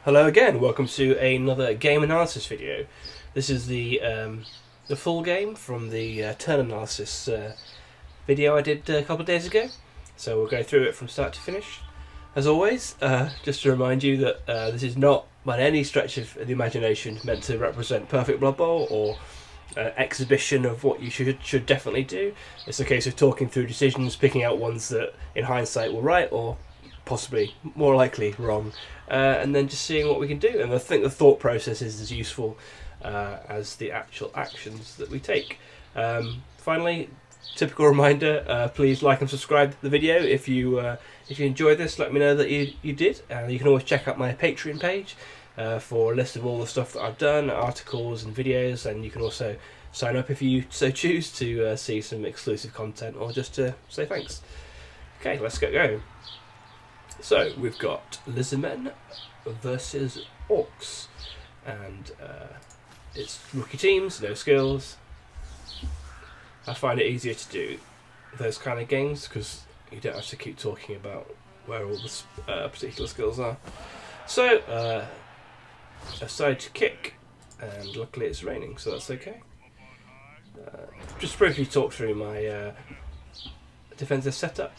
Hello again, welcome to another game analysis video. This is the full game from the turn analysis video I did a couple of days ago. So we'll go through it from start to finish. As always, just to remind you that this is not by any stretch of the imagination meant to represent perfect Blood Bowl or exhibition of what you should definitely do. It's a case of talking through decisions, picking out ones that in hindsight were right or possibly more likely wrong, and then just seeing what we can do. And I think the thought process is as useful as the actual actions that we take. Finally, typical reminder, please like and subscribe to the video if you enjoyed this. Let me know that you did. You can always check out my Patreon page for a list of all the stuff that I've done, articles and videos, and you can also sign up if you so choose to see some exclusive content or just to say thanks. Okay, let's get going. So we've got Lizardmen versus Orcs, and it's rookie teams, no skills. I find it easier to do those kind of games because you don't have to keep talking about where all the particular skills are. So I decided to kick, and luckily it's raining, so that's okay. Just briefly talk through my defensive setup.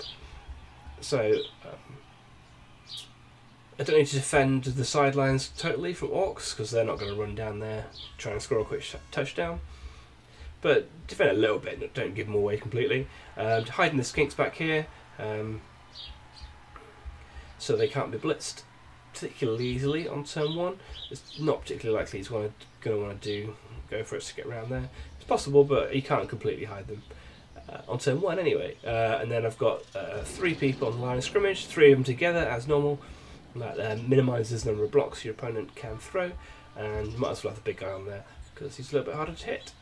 So I don't need to defend the sidelines totally from Orcs because they're not going to run down there try and score a quick touchdown. But defend a little bit, don't give them away completely. Hiding the skinks back here so they can't be blitzed particularly easily on turn one. It's not particularly likely he's going to want to go for it to get around there. It's possible, but he can't completely hide them. On turn one anyway. And then I've got 3 people on the line of scrimmage, 3 of them together as normal. That minimises the number of blocks your opponent can throw, and you might as well have the big guy on there because he's a little bit harder to hit.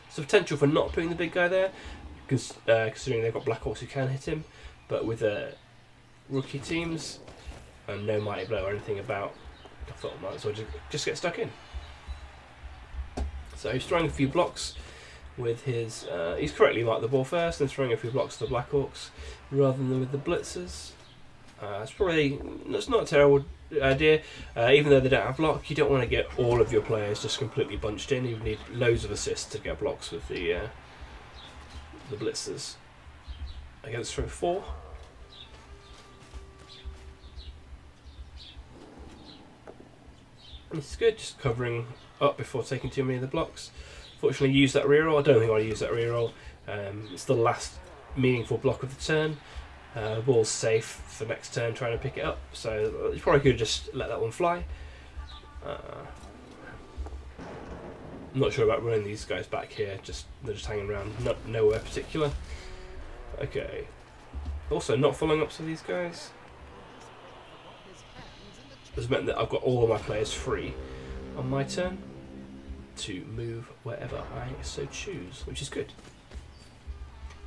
So potential for not putting the big guy there, because considering they've got Black Orcs who can hit him, but with rookie teams and no mighty blow or anything about, I thought I might as well just get stuck in. So he's throwing a few blocks with his, he's correctly marked the ball first and throwing a few blocks to the Black Orcs rather than with the blitzers. That's not a terrible idea, even though they don't have block. You don't want to get all of your players just completely bunched in. You need loads of assists to get blocks with the blitzers. Against throw 4. It's good, just covering up before taking too many of the blocks. Fortunately, use that reroll. I don't think I want to use that reroll. It's the last meaningful block of the turn. Ball's safe for next turn, trying to pick it up. So you probably could just let that one fly. I'm not sure about running these guys back here. They're just hanging around, nowhere particular. Okay. Also, not following up to these guys has meant that I've got all of my players free on my turn to move wherever I so choose, which is good.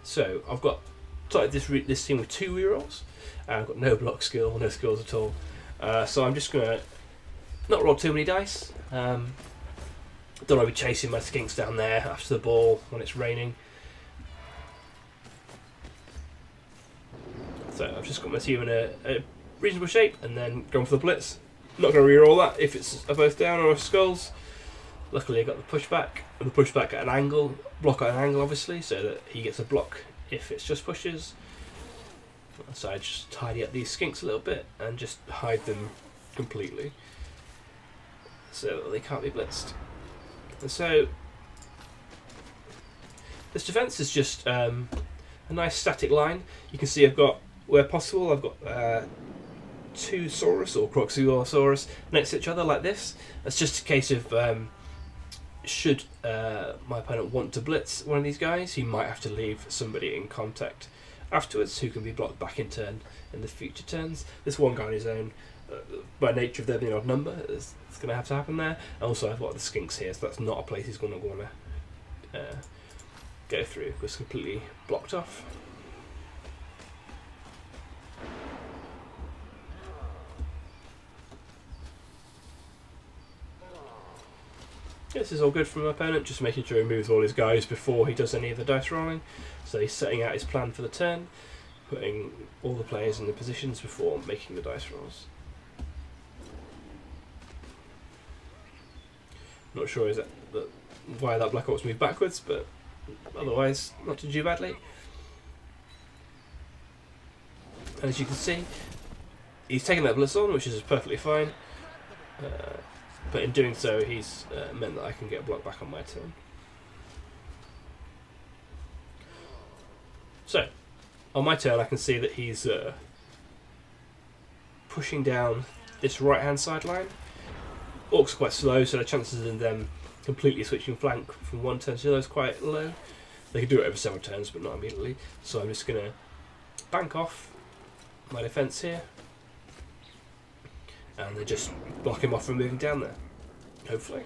So I've got started this team with 2 rerolls. I've got no block skill, no skills at all. So I'm just gonna not roll too many dice. Don't want to be chasing my skinks down there after the ball when it's raining. So I've just got my team in a reasonable shape and then going for the blitz. Not going to reroll that if it's a both down or a skulls. Luckily I got the pushback, and the pushback at an angle, block at an angle obviously, so that he gets a block if it's just pushes. So I just tidy up these skinks a little bit and just hide them completely so that they can't be blitzed. And so this defence is just a nice static line. You can see I've got, where possible, I've got 2 Saurus or Croxiosaurus next to each other like this. That's just a case of should my opponent want to blitz one of these guys, he might have to leave somebody in contact afterwards who can be blocked back in turn in the future turns. This one guy on his own, by nature of there being an odd number, it's going to have to happen there. And also I've got the skinks here, so that's not a place he's going to want to go through. It's completely blocked off. This is all good from my opponent, just making sure he moves all his guys before he does any of the dice rolling. So he's setting out his plan for the turn. putting all the players in the positions before making the dice rolls. Not sure why that Black Orcs moved backwards, but otherwise not too badly. And as you can see, he's taken that blitz on, which is perfectly fine. But in doing so, he's meant that I can get a block back on my turn. So, on my turn, I can see that he's pushing down this right-hand side line. Orcs are quite slow, so the chances of them completely switching flank from one turn to the other is quite low. They can do it over several turns, but not immediately. So I'm just going to bank off my defence here, and then just block him off from moving down there, hopefully.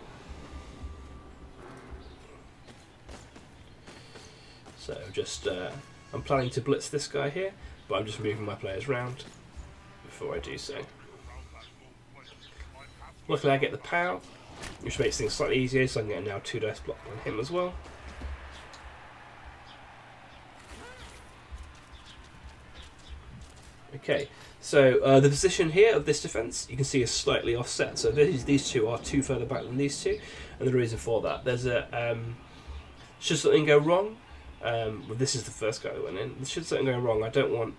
So just I'm planning to blitz this guy here, but I'm just moving my players round before I do so. Luckily I get the POW, which makes things slightly easier, so I can get a now 2 dice block on him as well. Okay, so the position here of this defence, you can see is slightly offset. So these two are 2 further back than these two, and the reason for that, there's a should something go wrong, well, this is the first guy that went in. Should something go wrong, I don't want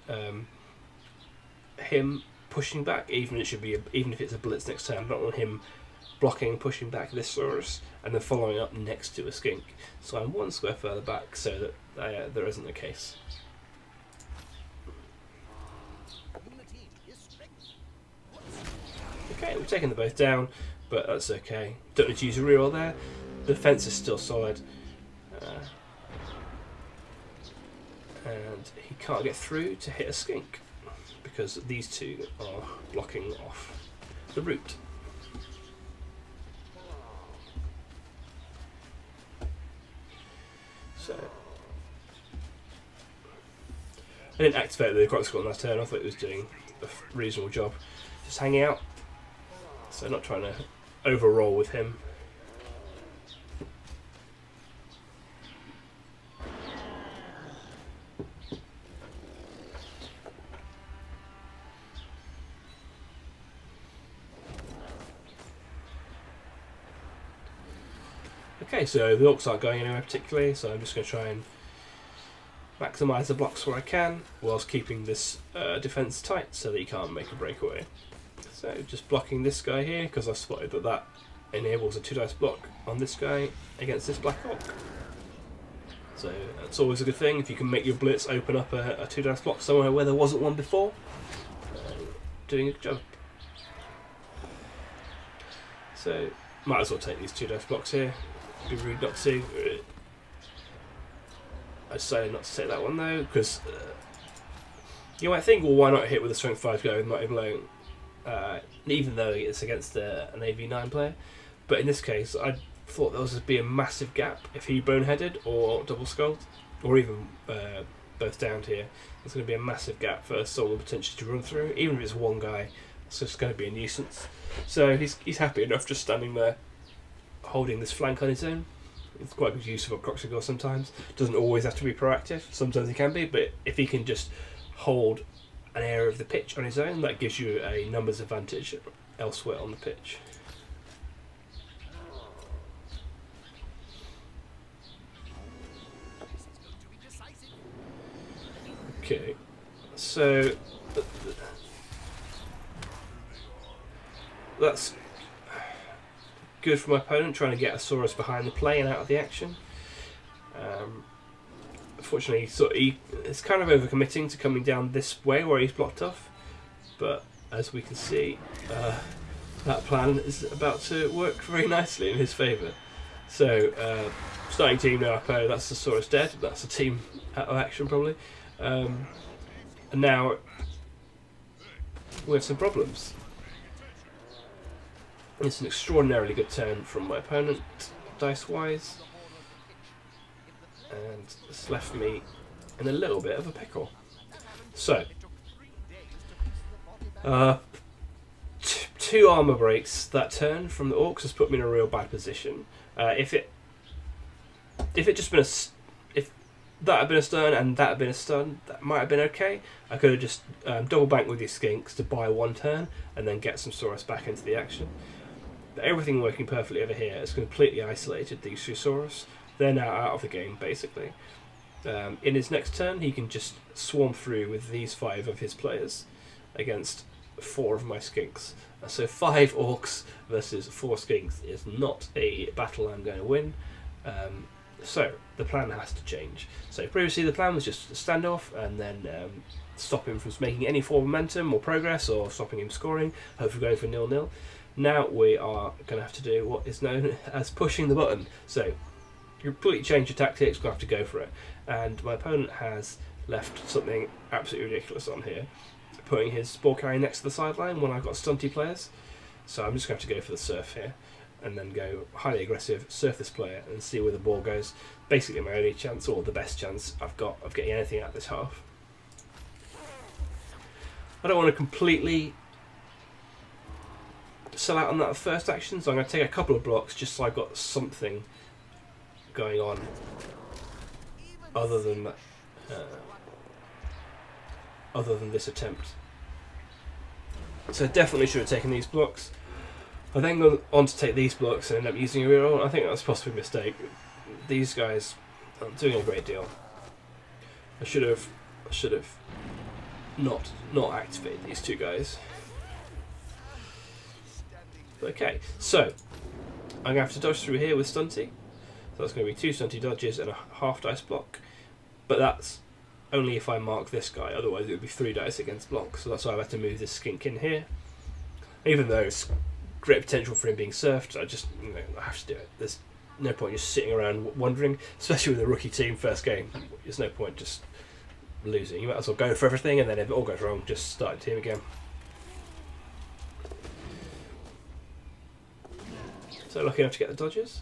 him pushing back, even if it's a blitz next turn. I don't want him blocking and pushing back this Saurus and then following up next to a skink. So I'm 1 square further back so that there isn't a case. Okay, we've taken them both down, but that's okay. Don't need to use a reroll there. The defence is still solid. And he can't get through to hit a skink because these two are blocking off the route. So I didn't activate the Croc Squad on that turn. I thought it was doing a reasonable job just hanging out, so not trying to overroll with him. Okay, so the Orcs aren't going anywhere particularly, so I'm just going to try and maximise the blocks where I can, whilst keeping this defence tight so that he can't make a breakaway. So just blocking this guy here, because I've spotted that enables a 2 dice block on this guy against this Black Orc. So that's always a good thing, if you can make your blitz open up a 2 dice block somewhere where there wasn't one before. Doing a good job. So might as well take these 2 dice blocks here. Be rude not to. I decided not to take that one though, because you might think, well, why not hit with a strength 5 guy with Mighty Blow, even though it's against an AV9 player. But in this case, I thought there would be a massive gap if he boneheaded or double skulled, or even both downed here. There's going to be a massive gap for someone potentially to run through, even if it's one guy. It's just going to be a nuisance. So he's happy enough just standing there, holding this flank on his own. It's quite good use of a Croxigor sometimes. Doesn't always have to be proactive. Sometimes he can be, but if he can just hold an area of the pitch on his own, that gives you a numbers advantage elsewhere on the pitch. Okay, so that's good for my opponent, trying to get a Saurus behind the play and out of the action. Unfortunately, it's kind of overcommitting to coming down this way where he's blocked off, but as we can see, that plan is about to work very nicely in his favour. So, starting team no Apo, that's the Saurus dead, that's the team out of action probably. And now we have some problems. It's an extraordinarily good turn from my opponent, dice-wise, and it's left me in a little bit of a pickle. So, 2 armour breaks that turn from the Orcs has put me in a real bad position. If that had been a stun and that had been a stun, that might have been okay. I could have just double banked with these skinks to buy one turn and then get some Saurus back into the action. But everything working perfectly over here has completely isolated these two Saurus. They're now out of the game, basically. In his next turn, he can just swarm through with these 5 of his players against 4 of my skinks. So 5 orcs versus 4 skinks is not a battle I'm going to win. So the plan has to change. So previously the plan was just a standoff and then stop him from making any form of momentum or progress, or stopping him scoring, hopefully going for 0-0. Now we are going to have to do what is known as pushing the button. So you completely change your tactics, going to have to go for it. And my opponent has left something absolutely ridiculous on here, putting his ball carrier next to the sideline when I've got stunty players. So I'm just going to have to go for the surf here, and then go highly aggressive, surf this player, and see where the ball goes. Basically my only chance, or the best chance I've got, of getting anything out of this half. I don't want to completely sell out on that first action, so I'm going to take a couple of blocks just so I've got something going on other than that, other than this attempt. So definitely should have taken these blocks. I then go on to take these blocks and end up using a reroll. I think that's possibly a mistake. These guys are doing a great deal. I should have not activated these 2 guys. Okay, so I'm gonna have to dodge through here with stunty. So that's going to be 2 stunty dodges and a half dice block. But that's only if I mark this guy, otherwise it would be 3 dice against block. So that's why I've had to move this skink in here. Even though it's great potential for him being surfed, I have to do it. There's no point just sitting around wondering, especially with a rookie team first game. There's no point just losing. You might as well go for everything, and then if it all goes wrong, just start the team again. So lucky enough to get the dodges,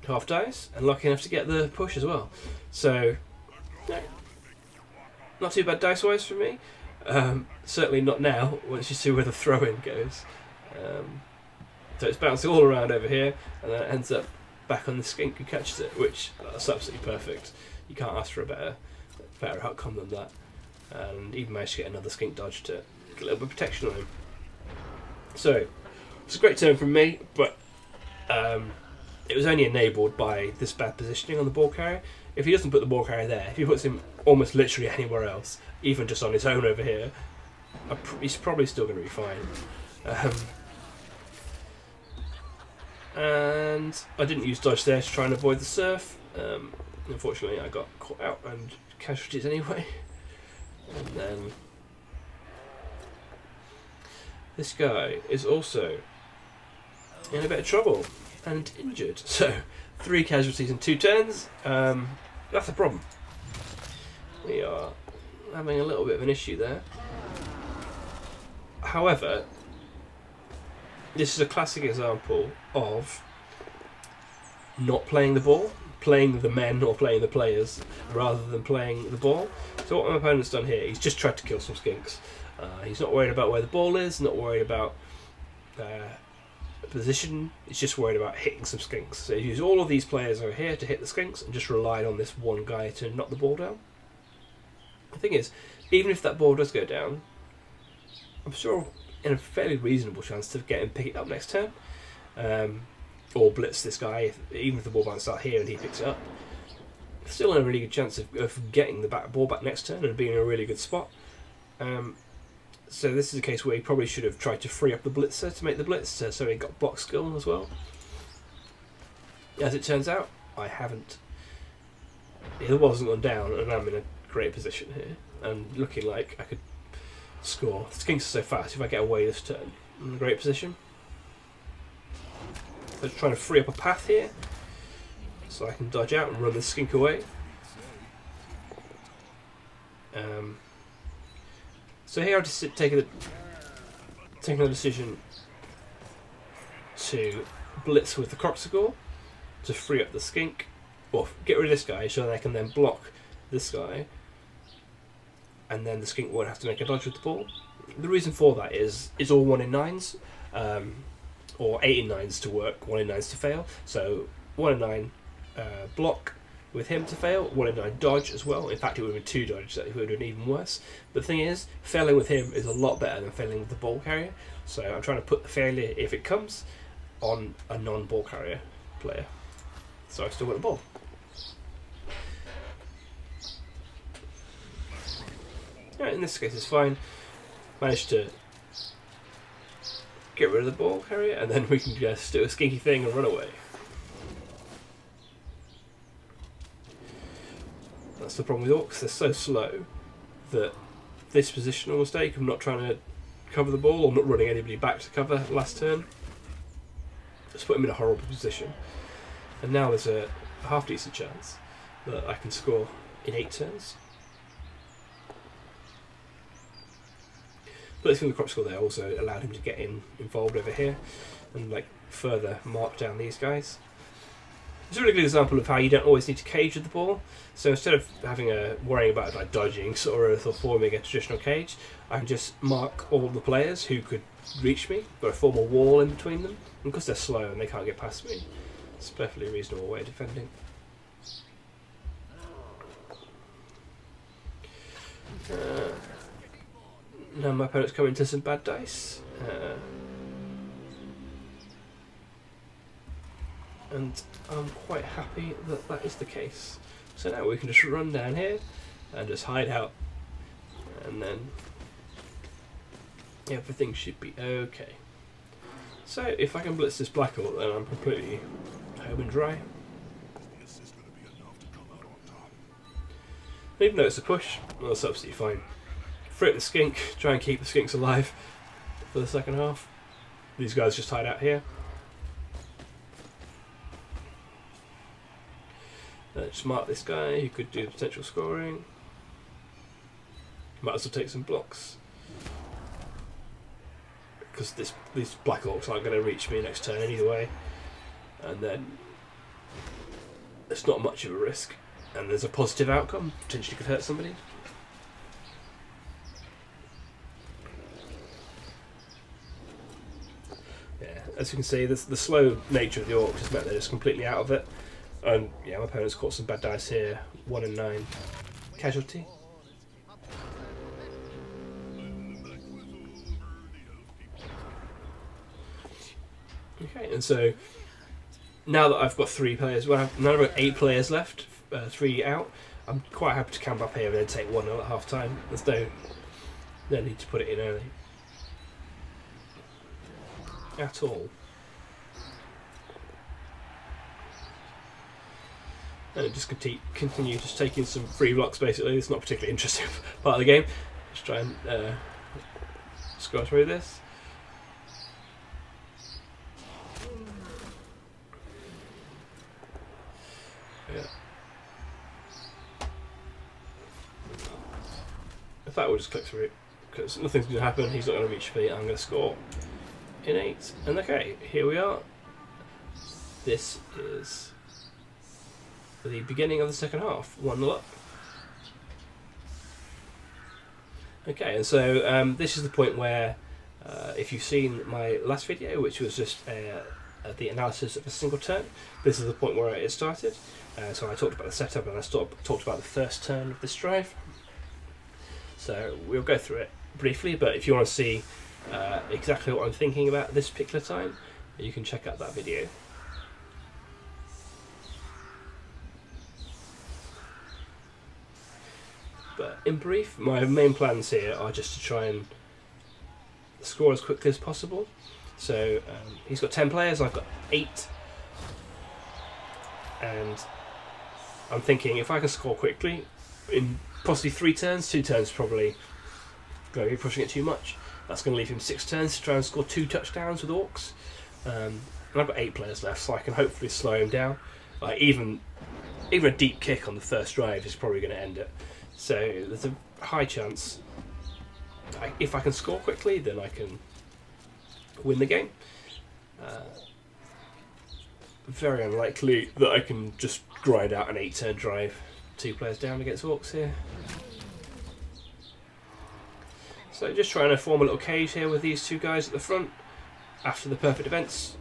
half dice, and lucky enough to get the push as well. So no, not too bad dice wise for me. Certainly not now, once you see where the throw-in goes. So it's bouncing all around over here, and then it ends up back on the skink who catches it, which that's absolutely perfect. You can't ask for a better outcome than that. And even managed to get another skink dodge to get a little bit of protection on him. So it's a great turn from me, but it was only enabled by this bad positioning on the ball carrier. If he doesn't put the ball carrier there, if he puts him almost literally anywhere else, even just on his own over here, he's probably still going to be fine. And I didn't use dodge there to try and avoid the surf. Unfortunately I got caught out and casualties anyway. And then this guy is also in a bit of trouble and injured. So 3 casualties in 2 turns. That's a problem. We are having a little bit of an issue there. However, this is a classic example of not playing the ball, playing the men or playing the players rather than playing the ball. So what my opponent's done here, he's just tried to kill some skinks. He's not worried about where the ball is, not worried about position, he's just worried about hitting some skinks. So he's used all of these players over here to hit the skinks and just relied on this one guy to knock the ball down. The thing is, even if that ball does go down, I'm sure in a fairly reasonable chance to get him pick it up next turn, or blitz this guy, even if the ball bounces out here and he picks it up. Still in a really good chance of getting the ball back next turn and being in a really good spot. So this is a case where he probably should have tried to free up the blitzer to make the blitz, so he got block skill as well. As it turns out, I haven't. The ball hasn't gone down, and I'm in a great position here, and looking like I could score. The skinks are so fast, if I get away this turn, I'm in a great position. So just trying to free up a path here, so I can dodge out and run the skink away. So here I've just taken the decision to blitz with the Croxicle to free up the skink, or get rid of this guy so that I can then block this guy, and then the skink won't have to make a dodge with the ball. The reason for that is all 1 in 9s, or 8 in 9s to work, 1 in 9s to fail. So 1 in 9 block with him to fail, 1 in 9 dodge as well. In fact, it would have been 2 dodge, that would have been even worse. But the thing is, failing with him is a lot better than failing with the ball carrier. So I'm trying to put the failure, if it comes, on a non-ball carrier player. So I still got the ball. Yeah, in this case it's fine. Managed to get rid of the ball carrier, and then we can just do a skinky thing and run away. That's the problem with Orcs, they're so slow that this positional mistake of not trying to cover the ball or not running anybody back to cover last turn just put him in a horrible position. And now there's a half decent chance that I can score in 8 turns. Blitzing the crop score there also allowed him to get involved over here and like further mark down these guys. It's a really good example of how you don't always need to cage with the ball. So instead of having worrying about like dodging or forming a traditional cage, I can just mark all the players who could reach me, but I form a wall in between them. And because they're slow and they can't get past me, it's a perfectly reasonable way of defending. Now my opponent's coming to some bad dice. And I'm quite happy that that is the case. So now we can just run down here and just hide out, and then everything should be okay. So if I can blitz this Black Orc, then I'm completely home and dry. Even though it's a push, well, that's absolutely fine. Frit the skink, try and keep the skinks alive for the second half. These guys just hide out here. Just mark this guy who could do potential scoring. Might as well take some blocks, because these Black Orcs aren't going to reach me next turn anyway. And then it's not much of a risk, and there's a positive outcome. Potentially could hurt somebody. Yeah, as you can see, the slow nature of the Orcs has meant they're just completely out of it. And yeah, my opponent's caught some bad dice here. 1 in 9 casualty. Okay, and so now that I've got 3 players, well, now I've got 8 players left, 3 out, I'm quite happy to camp up here and then take 1-0 at half time. There's no need to put it in early at all. And just continue just taking some free blocks basically. It's not particularly interesting part of the game. Just try and scroll through this. Yeah. In fact, we'll just click through it because nothing's going to happen. He's not going to reach me. I'm going to score in 8. And okay, here we are. This is the beginning of the second half, 1-0 up. Okay, and so this is the point where, if you've seen my last video, which was just the analysis of a single turn, this is the point where it started. So I talked about the setup and I talked about the first turn of this drive. So we'll go through it briefly, but if you want to see exactly what I'm thinking about this particular time, you can check out that video. But in brief, my main plans here are just to try and score as quickly as possible. So he's got 10 players, I've got 8. And I'm thinking if I can score quickly, in possibly 3 turns, 2 turns probably going to be pushing it too much. That's going to leave him 6 turns to try and score 2 touchdowns with Orcs. And I've got 8 players left, so I can hopefully slow him down. Like even a deep kick on the first drive is probably going to end it. So there's a high chance if I can score quickly, then I can win the game. Very unlikely that I can just grind out an 8-turn drive, 2 players down against Orcs here. So just trying to form a little cage here with these 2 guys at the front after the perfect events.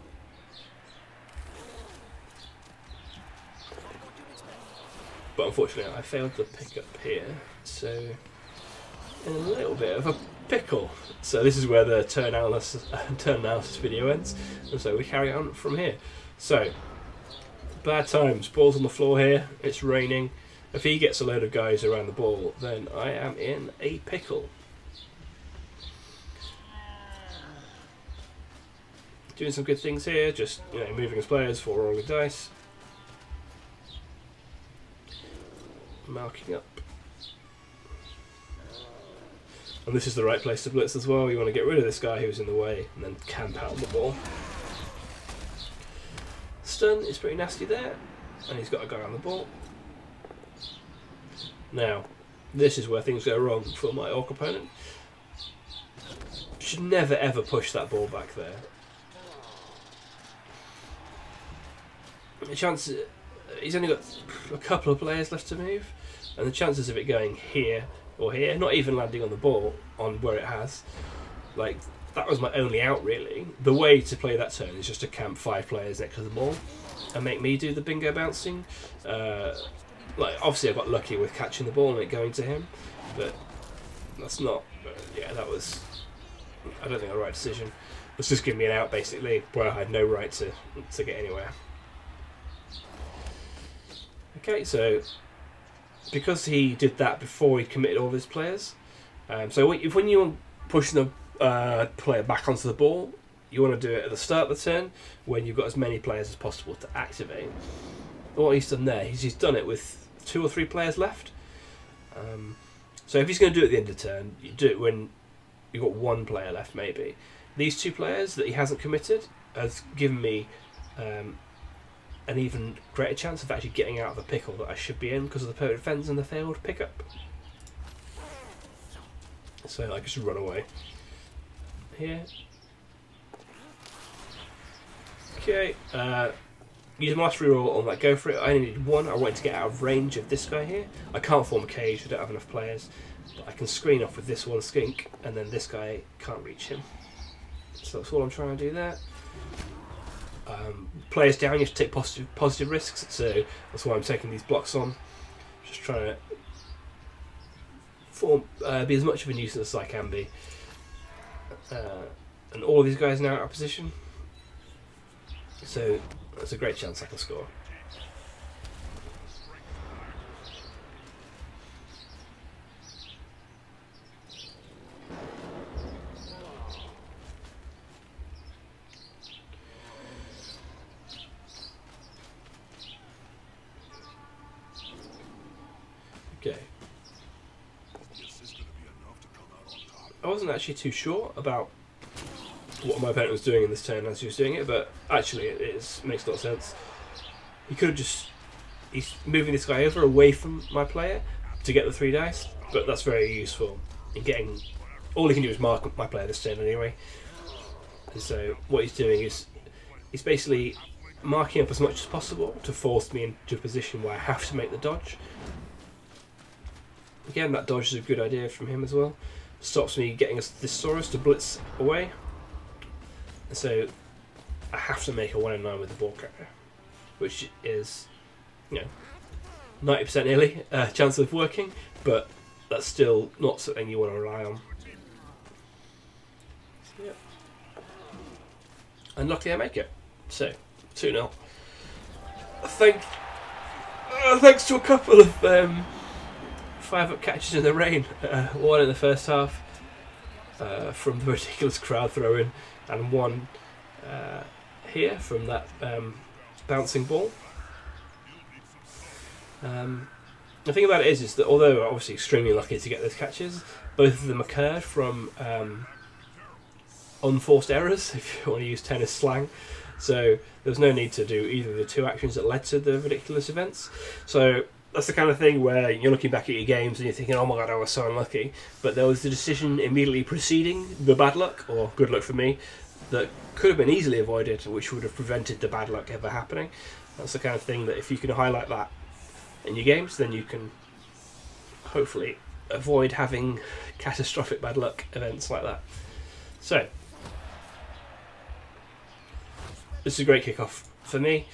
but unfortunately I failed the pick up here, so in a little bit of a pickle. So this is where the turn analysis video ends, and so we carry on from here. So, bad times, ball's on the floor here, it's raining. If he gets a load of guys around the ball, then I am in a pickle. Doing some good things here, just moving his players for rolling dice. Marking up. And this is the right place to blitz as well. You want to get rid of this guy who's in the way and then camp out on the ball. Stun is pretty nasty there, and he's got a guy on the ball. Now, this is where things go wrong for my Orc opponent. Should never ever push that ball back there. The chances, he's only got a couple of players left to move, and the chances of it going here or here, not even landing on the ball on where it has, like, that was my only out really. The way to play that turn is just to camp 5 players next to the ball and make me do the bingo bouncing. Like, obviously I got lucky with catching the ball and it going to him, but that's not, yeah, that was, I don't think, the right decision. It's just giving me an out basically where I had no right to get anywhere. Okay, so because he did that before he committed all of his players, so when you push the player back onto the ball, you want to do it at the start of the turn when you've got as many players as possible to activate. What he's done there is he's done it with 2 or 3 players left. So if he's going to do it at the end of the turn, you do it when you've got 1 player left maybe. These 2 players that he hasn't committed has given me an even greater chance of actually getting out of the pickle that I should be in because of the perfect defense and the failed pickup. So I just run away. Here. Okay, use my last reroll on that, go for it. I only need 1, I wanted to get out of range of this guy here. I can't form a cage, I don't have enough players. But I can screen off with this one skink, and then this guy can't reach him. So that's all I'm trying to do there. Players down, you have to take positive risks, so that's why I'm taking these blocks on. Just trying to be as much of a nuisance as I can be. And all of these guys now out of position, so there's a great chance I can score. Okay. I wasn't actually too sure about what my opponent was doing in this turn as he was doing it, but actually it makes a lot of sense. He could have he's moving this guy over away from my player to get the 3 dice, but that's very useful in getting, all he can do is mark my player this turn anyway. And so what he's doing is he's basically marking up as much as possible to force me into a position where I have to make the dodge. Again, that dodge is a good idea from him as well. Stops me getting this Saurus to blitz away. So I have to make a 1 in 9 with the ball carrier, which is, 90% nearly chance of working, but that's still not something you want to rely on. Yeah. And luckily I make it. So 2-0. Thanks to a couple of 5-up catches in the rain. 1 in the first half from the ridiculous crowd throw-in, and 1 here from that bouncing ball. The thing about it is that although I'm obviously extremely lucky to get those catches, both of them occurred from unforced errors, if you want to use tennis slang. So there was no need to do either of the 2 actions that led to the ridiculous events. So that's the kind of thing where you're looking back at your games and you're thinking, oh my god, I was so unlucky. But there was the decision immediately preceding the bad luck, or good luck for me, that could have been easily avoided, which would have prevented the bad luck ever happening. That's the kind of thing that if you can highlight that in your games, then you can hopefully avoid having catastrophic bad luck events like that. So, this is a great kickoff for me.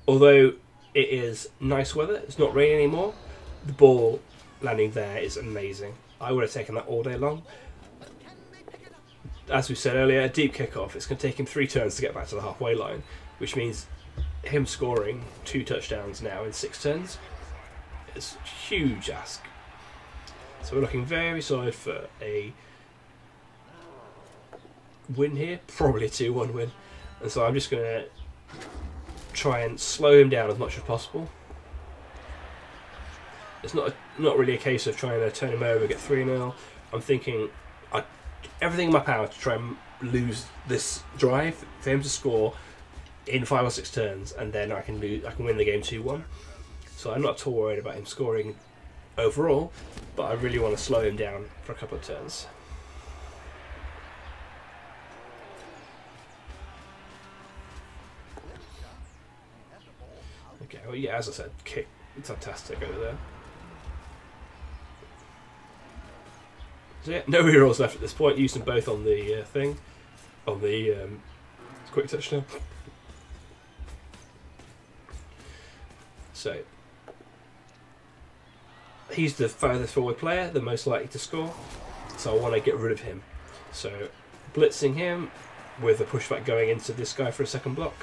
Although it is nice weather, it's not raining anymore, the ball landing there is amazing. I would have taken that all day long. As we said earlier, a deep kickoff, it's going to take him 3 turns to get back to the halfway line, which means him scoring 2 touchdowns now in 6 turns is a huge ask. So we're looking very solid for a win here, probably a 2-1 win. And so I'm just going to try and slow him down as much as possible. It's not really a case of trying to turn him over, get 3-0. I'm thinking everything in my power to try and lose this drive for him to score in 5 or 6 turns, and then I can win the game 2-1. So I'm not at all worried about him scoring overall, but I really want to slow him down for a couple of turns. Okay, well, yeah, as I said, kick, fantastic over there. So yeah, no rerolls left at this point. Used them both on the thing, on the quick touchdown. So he's the furthest forward player, the most likely to score. So I want to get rid of him. So blitzing him with a pushback going into this guy for a second block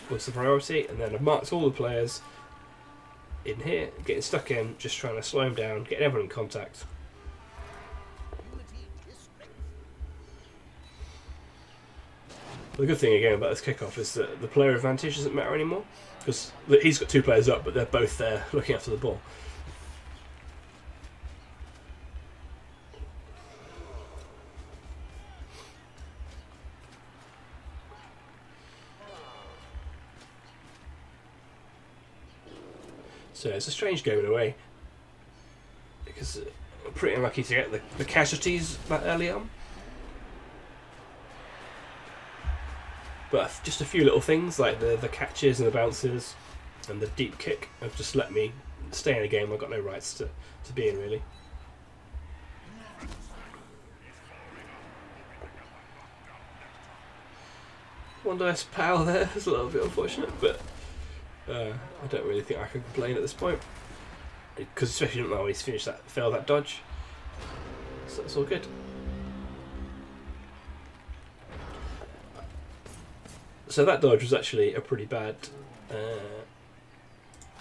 was the priority, and then I've marked all the players in here, getting stuck in, just trying to slow him down, getting everyone in contact. The good thing again about this kickoff is that the player advantage doesn't matter anymore, because he's got 2 players up, but they're both there looking after the ball. So it's a strange game in a way, because we're pretty unlucky to get the casualties that early on. But just a few little things like the catches and the bounces and the deep kick have just let me stay in a game I've got no rights to be in, really. One less power there is a little bit unfortunate, but I don't really think I can complain at this point, because especially now he's failed that dodge, so that's all good. So that dodge was actually a pretty bad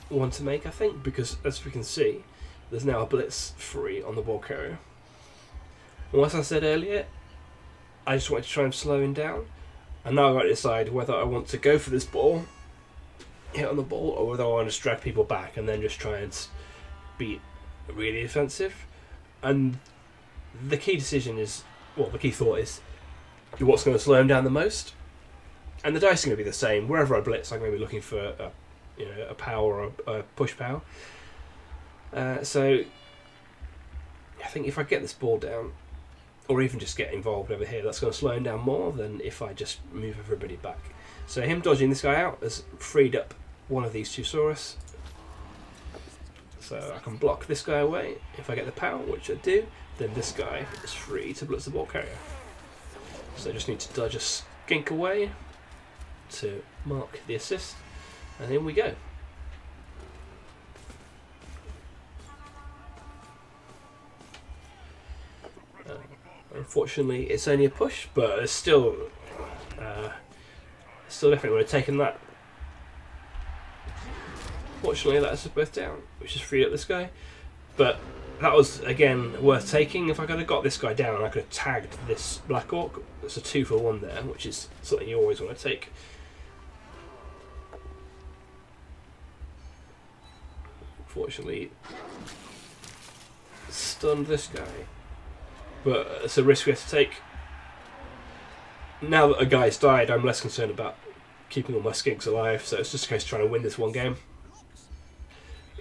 one to make, I think, because as we can see, there's now a blitz free on the ball carrier. And as I said earlier, I just wanted to try and slow him down, and now I've got to decide whether I want to go for this ball, hit on the ball, or whether I want to just drag people back and then just try and be really offensive. And the key decision is, well, the key thought is, what's going to slow him down the most? And the dice are going to be the same. Wherever I blitz, I'm going to be looking for a power or a push power. So I think if I get this ball down, or even just get involved over here, that's going to slow him down more than if I just move everybody back. So him dodging this guy out has freed up one of these 2 Saurus. So I can block this guy away. If I get the power, which I do, then this guy is free to blitz the ball carrier. So I just need to dodge a skink away to mark the assist, and in we go. Unfortunately, it's only a push, but it's still definitely would have taken that. Fortunately, that's both down, which has freed up this guy. But that was, again, worth taking. If I could have got this guy down, I could have tagged this Black Orc. It's a 2-for-1 there, which is something you always want to take. Fortunately, stunned this guy, but it's a risk we have to take. Now that a guy's died, I'm less concerned about keeping all my skinks alive, so it's just a case of trying to win this one game.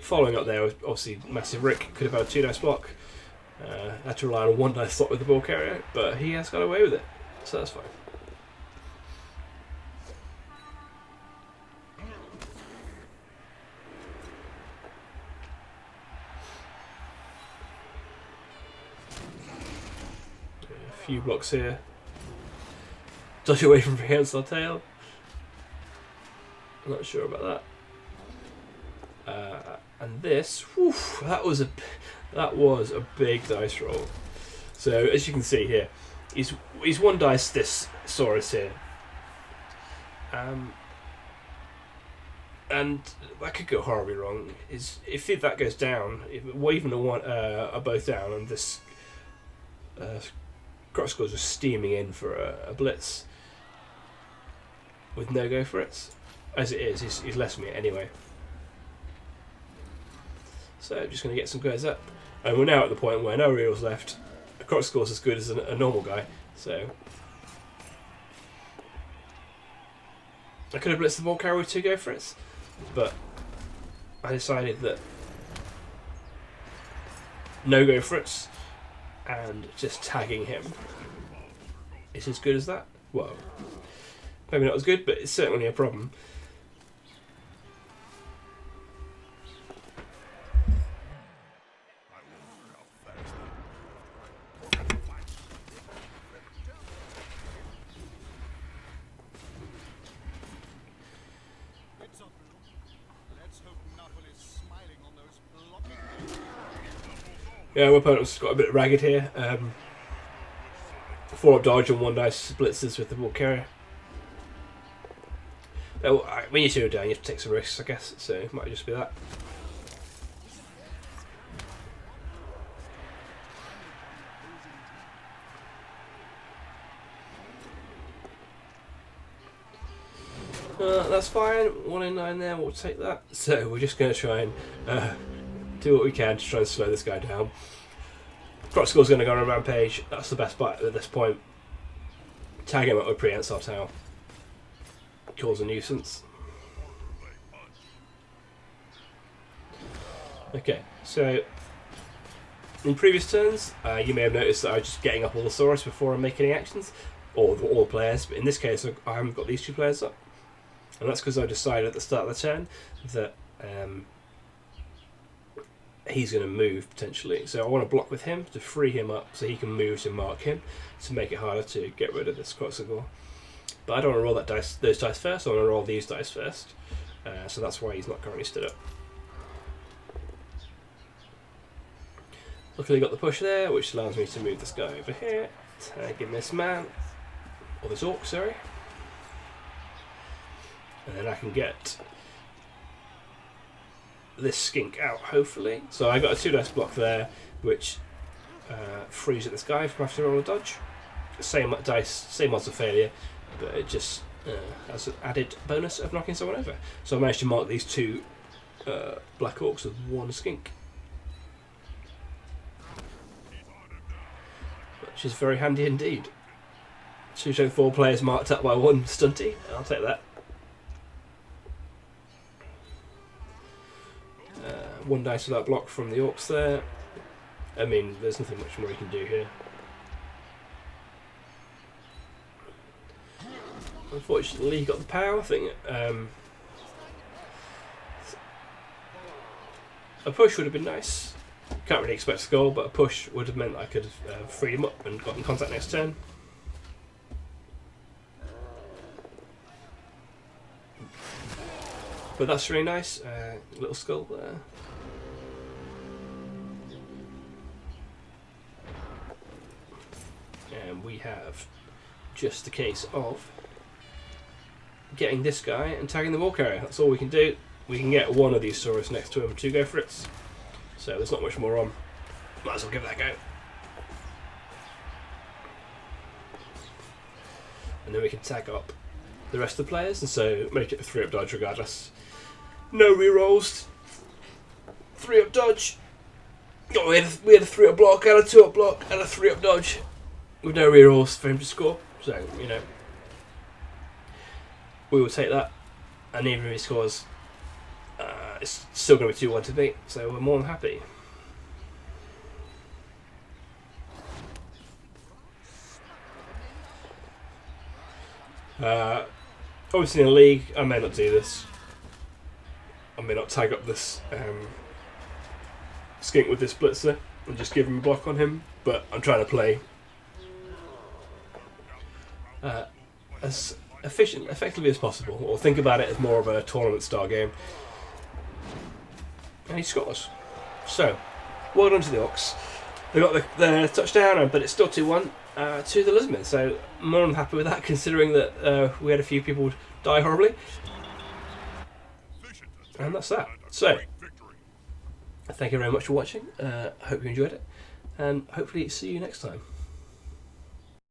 Following up there, obviously Massive Rick could have had a 2 dice block. Had to rely on a 1 dice slot with the ball carrier, but he has got away with it, so that's fine. A few blocks here. Dodge away from prehensile tail. I'm not sure about that. And this, whew, that was a big dice roll. So as you can see here, he's one dice this Saurus here. And that could go horribly wrong. If that goes down, even the one are both down, and this Crosscores was steaming in for a blitz with no go for it. As it is, he's less me anyway. So I'm just going to get some guys up, and we're now at the point where no reels left. A Crosscore's as good as a normal guy, so I could have blitzed the ball carrier with 2 go for it. But I decided that no go for it and just tagging him is as good as that. Well, maybe not as good, but it's certainly a problem. Yeah, my opponent's got a bit ragged here. 4-up dodge and 1 dice blitzes with the ball carrier. When you're 2 down, you have to take some risks, I guess, so it might just be that. That's fine, 1 in 9 there, we'll take that. So we're just going to try and do what we can to try and slow this guy down. Crosscore's going to go on a rampage. That's the best bet at this point. Tag him up with Prehensile Tail. Cause a nuisance. Okay, so in previous turns, you may have noticed that I was just getting up all the Saurus before I make any actions, or all the players. But in this case, I haven't got these 2 players up, and that's because I decided at the start of the turn that he's going to move potentially. So I want to block with him to free him up so he can move to mark him to make it harder to get rid of this Crosscore. But I don't want to roll those dice first, I want to roll these dice first. So that's why he's not currently stood up. Luckily got the push there, which allows me to move this guy over here, tagging this man, or this Orc, sorry. And then I can get this skink out, hopefully. So I got a 2 dice block there, which frees this guy from having to roll a dodge. Same dice, same odds of failure, but it just has an added bonus of knocking someone over. So I managed to mark these 2 black orcs with 1 skink, which is very handy indeed. 2 showing 4 players marked up by 1 stunty. I'll take that. 1 dice for that block from the Orcs there. I mean, there's nothing much more you can do here. Unfortunately, he got the power thing. A push would have been nice. Can't really expect a goal, but a push would have meant I could have freed him up and got in contact next turn. But that's really nice. Little skull there. And we have just the case of getting this guy and tagging the ball carrier. That's all we can do. We can get 1 of these Saurus next to him to go for it. So there's not much more on. Might as well give that a go. And then we can tag up the rest of the players, and so make it a 3-up dodge regardless. No rerolls. 3-up dodge. Oh, we had a 3-up block and a 2-up block and a 3-up dodge with no rerolls for him to score. So, you know, we will take that. And even if he scores, it's still going to be 2-1 to beat. So we're more than happy. Obviously in a league, I may not do this. I may not tag up this skink with this blitzer and just give him a block on him, but I'm trying to play as effectively as possible, or think about it as more of a tournament style game. and he scores. So, well done to the Orcs. They got the touchdown, but it's still 2-1 to the Lizardmen. So, more than happy with that, considering that we had a few people die horribly. And that's that. So, thank you very much for watching. I hope you enjoyed it, and hopefully see you next time.